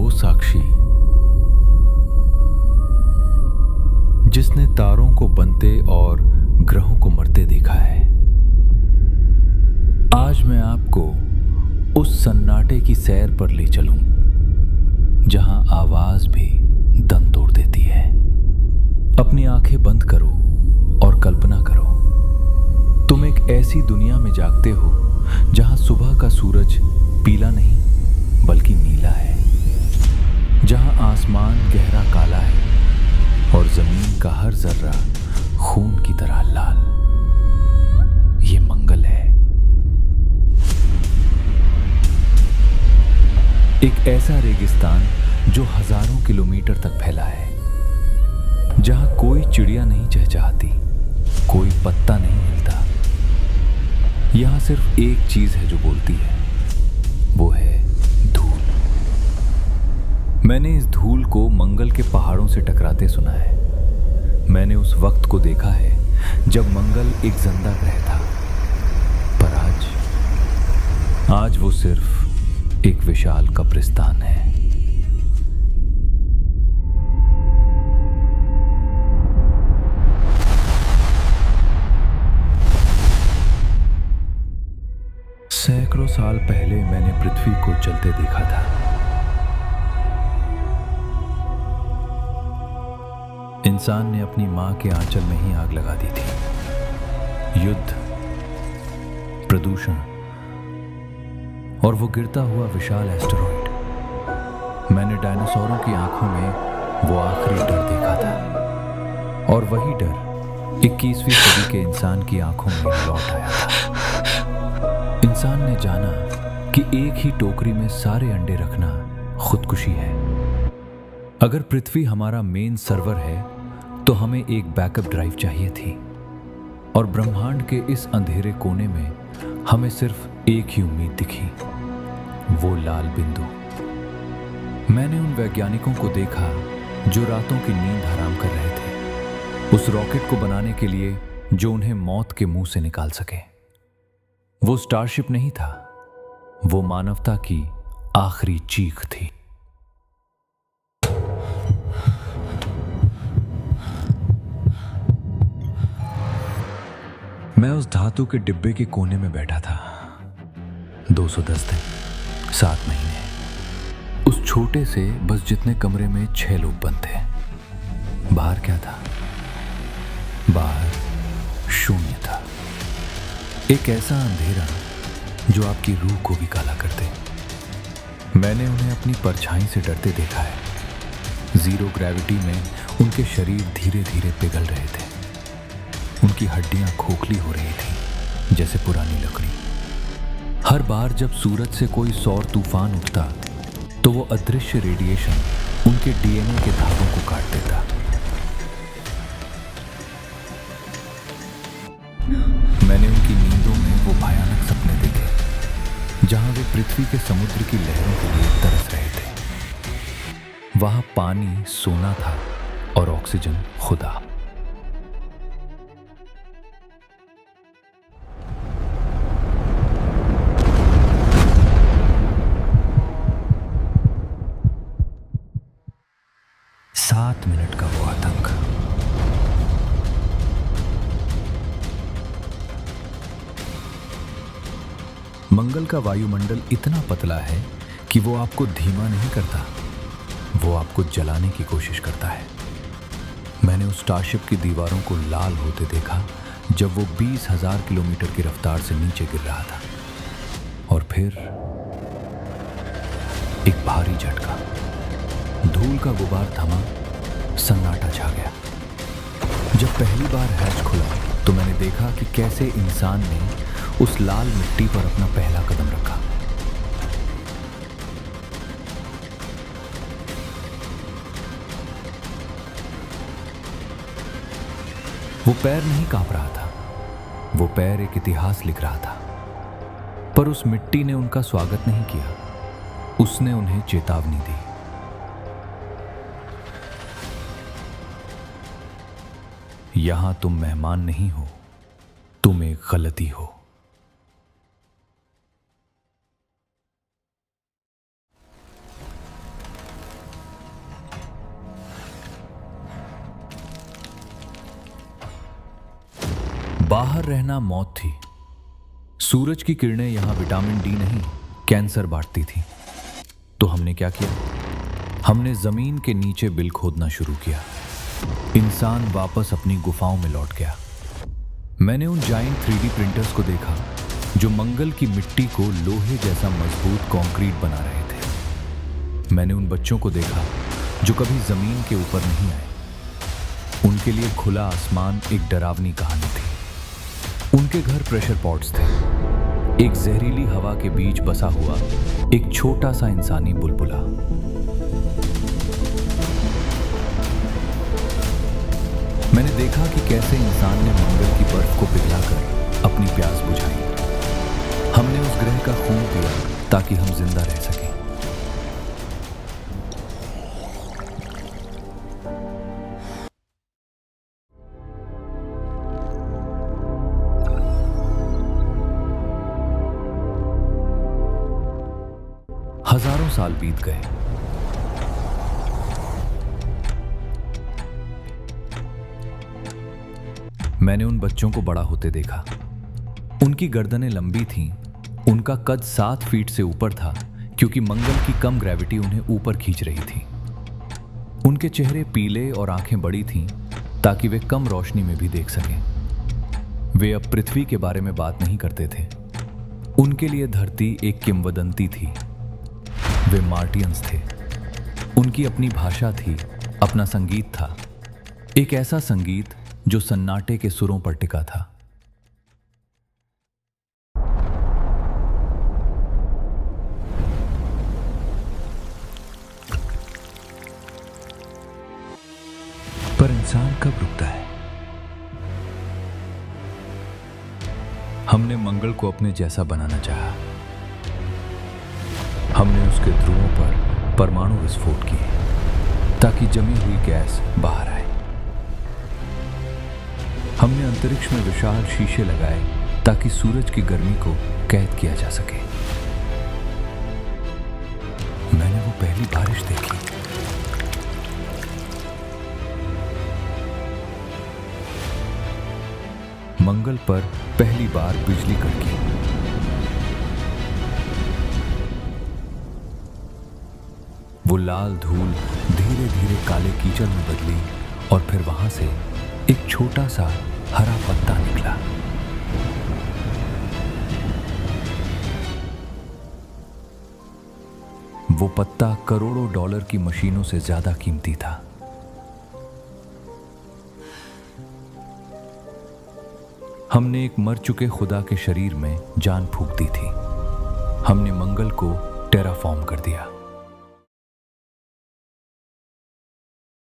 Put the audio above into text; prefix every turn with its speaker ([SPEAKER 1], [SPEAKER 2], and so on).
[SPEAKER 1] वो साक्षी जिसने तारों को बनते और ग्रहों को मरते देखा है, आज मैं आपको उस सन्नाटे की सैर पर ले चलूं जहां आवाज भी दम तोड़ देती है। अपनी आंखें बंद करो और कल्पना करो, तुम एक ऐसी दुनिया में जागते हो जहां सुबह का सूरज पीला नहीं बल्कि नीला है, जहां आसमान गहरा काला है और जमीन का हर जर्रा खून की तरह लाल। ये मंगल है, एक ऐसा रेगिस्तान जो हजारों किलोमीटर तक फैला है, जहां कोई चिड़िया नहीं चहचहाती, कोई पत्ता नहीं हिलता। यहां सिर्फ एक चीज है जो बोलती है, वो है धूल। मैंने इस धूल को मंगल के पहाड़ों से टकराते सुना है। मैंने उस वक्त को देखा है जब मंगल एक जिंदा ग्रह था, पर आज वो सिर्फ एक विशाल कब्रिस्तान है। सैकड़ों साल पहले मैंने पृथ्वी को जलते देखा था। इंसान ने अपनी मां के आंचल में ही आग लगा दी थी। युद्ध, प्रदूषण और वो गिरता हुआ विशाल एस्टेरॉइड। मैंने डायनासोरों की आंखों में वो आखिरी डर देखा था, और वही डर 21वीं सदी के इंसान की आंखों में लौट आया था। इंसान ने जाना कि एक ही टोकरी में सारे अंडे रखना खुदकुशी है। अगर पृथ्वी हमारा मेन सर्वर है तो हमें एक बैकअप ड्राइव चाहिए थी, और ब्रह्मांड के इस अंधेरे कोने में हमें सिर्फ एक ही उम्मीद दिखी, वो लाल बिंदु। मैंने उन वैज्ञानिकों को देखा जो रातों की नींद हराम कर रहे थे, उस रॉकेट को बनाने के लिए जो उन्हें मौत के मुंह से निकाल सके। वो स्टारशिप नहीं था, वो मानवता की आखिरी चीख थी। मैं उस धातु के डिब्बे के कोने में बैठा था। 210 दिन, 7 महीने, उस छोटे से बस जितने कमरे में 6 लोग बंद थे। बाहर क्या था? बाहर शून्य था। एक ऐसा अंधेरा जो आपकी रूह को भी काला कर दे। मैंने उन्हें अपनी परछाई से डरते देखा है। जीरो ग्रेविटी में उनके शरीर धीरे धीरे पिघल रहे थे। उनकी हड्डियां खोखली हो रही थी जैसे पुरानी लकड़ी। हर बार जब सूरज से कोई सौर तूफान उठता तो वो अदृश्य रेडिएशन उनके डीएनए के धागों को काट देता। मैंने उनकी नींदों में वो भयानक सपने देखे जहां वे पृथ्वी के समुद्र की लहरों के लिए तरस रहे थे। वहां पानी सोना था और ऑक्सीजन खुदा। सात मिनट का वो आतंक। मंगल का वायुमंडल इतना पतला है कि वो आपको धीमा नहीं करता, वो आपको जलाने की कोशिश करता है। मैंने उस स्टारशिप की दीवारों को लाल होते देखा जब वो 20,000 किलोमीटर की रफ्तार से नीचे गिर रहा था, और फिर एक भारी झटका। धूल का गुबार थमा, सन्नाटा छा गया। जब पहली बार हैच खुला तो मैंने देखा कि कैसे इंसान ने उस लाल मिट्टी पर अपना पहला कदम रखा। वो पैर नहीं कांप रहा था, वो पैर एक इतिहास लिख रहा था। पर उस मिट्टी ने उनका स्वागत नहीं किया, उसने उन्हें चेतावनी दी। यहां तुम मेहमान नहीं हो, तुम एक गलती हो। बाहर रहना मौत थी। सूरज की किरणें यहां विटामिन डी नहीं, कैंसर बांटती थी। तो हमने क्या किया? हमने जमीन के नीचे बिल खोदना शुरू किया। इंसान वापस अपनी गुफाओं में लौट गया। मैंने उन जाइंट 3D प्रिंटर्स को देखा जो मंगल की मिट्टी को लोहे जैसा मजबूत कंक्रीट बना रहे थे। मैंने उन बच्चों को देखा जो कभी जमीन के ऊपर नहीं आए। उनके लिए खुला आसमान एक डरावनी कहानी थी। उनके घर प्रेशर पॉट्स थे, एक जहरीली हवा के बीच बसा हुआ एक छोटा सा इंसानी बुलबुला। मैंने देखा कि कैसे इंसान ने मंगल की बर्फ को पिघलाकर अपनी प्यास बुझाई। हमने उस ग्रह का खून पिया ताकि हम जिंदा रह सकें। हजारों साल बीत गए। मैंने उन बच्चों को बड़ा होते देखा। उनकी गर्दनें लंबी थीं, उनका कद 7 फीट से ऊपर था क्योंकि मंगल की कम ग्रेविटी उन्हें ऊपर खींच रही थी। उनके चेहरे पीले और आंखें बड़ी थीं ताकि वे कम रोशनी में भी देख सकें। वे अब पृथ्वी के बारे में बात नहीं करते थे। उनके लिए धरती एक किंवदंती थी। वे मार्टियंस थे। उनकी अपनी भाषा थी, अपना संगीत था, एक ऐसा संगीत जो सन्नाटे के सुरों पर टिका था। पर इंसान कब रुकता है? हमने मंगल को अपने जैसा बनाना चाहा। हमने उसके ध्रुवों पर परमाणु विस्फोट किए ताकि जमी हुई गैस बाहर आए। हमने अंतरिक्ष में विशाल शीशे लगाए ताकि सूरज की गर्मी को कैद किया जा सके। मैंने वो पहली बारिश देखी। मंगल पर पहली बार बिजली कड़की। वो लाल धूल धीरे धीरे काले कीचड़ में बदली और फिर वहां से एक छोटा सा हरा पत्ता निकला। वो पत्ता करोड़ों डॉलर की मशीनों से ज्यादा कीमती था। हमने एक मर चुके खुदा के शरीर में जान फूंक दी थी। हमने मंगल को टेराफॉर्म कर दिया।